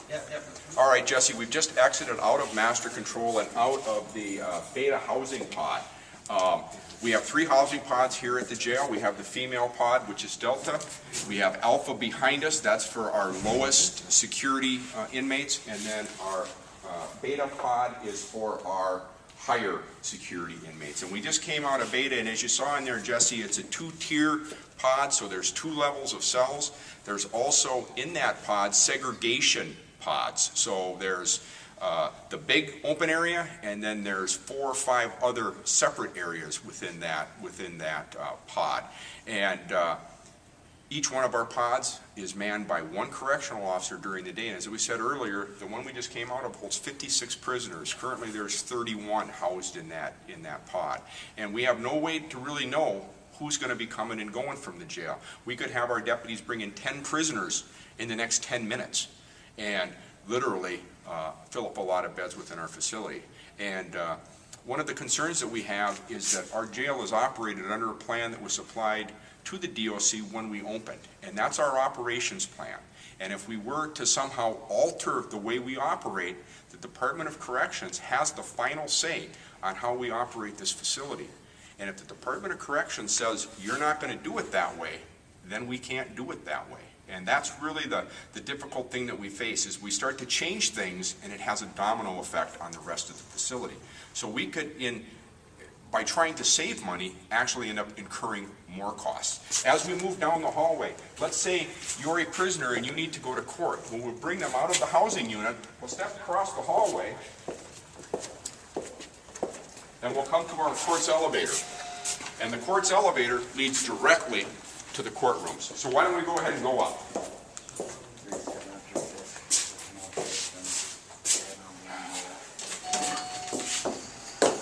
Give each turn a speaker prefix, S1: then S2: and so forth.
S1: Yeah, yeah.
S2: All right, Jesse, we've just exited out of master control and out of the beta housing pod. We have 3 housing pods here at the jail. We have the female pod, which is Delta. We have Alpha behind us. That's for our lowest security inmates. And then our beta pod is for our higher security inmates. And we just came out of beta, and as you saw in there, Jesse, it's a 2-tier pod, so there's 2 levels of cells. There's also in that pod segregation pods. So there's the big open area, and then there's 4 or 5 other separate areas within that pod. And each one of our pods is manned by 1 correctional officer during the day. And as we said earlier, the one we just came out of holds 56 prisoners. Currently there's 31 housed in that pod. And we have no way to really know who's going to be coming and going from the jail. We could have our deputies bring in 10 prisoners in the next 10 minutes and literally fill up a lot of beds within our facility. And one of the concerns that we have is that our jail is operated under a plan that was supplied to the DOC when we opened, and that's our operations plan. And if we were to somehow alter the way we operate, the Department of Corrections has the final say on how we operate this facility. And if the Department of Corrections says you're not going to do it that way, then we can't do it that way. And that's really the difficult thing that we face, is we start to change things and it has a domino effect on the rest of the facility. So we could, by trying to save money, actually end up incurring more costs. As we move down the hallway, let's say you're a prisoner and you need to go to court. When we bring them out of the housing unit, we'll step across the hallway and we'll come to our court's elevator. And the court's elevator leads directly to the courtrooms. So why don't we go ahead and go up?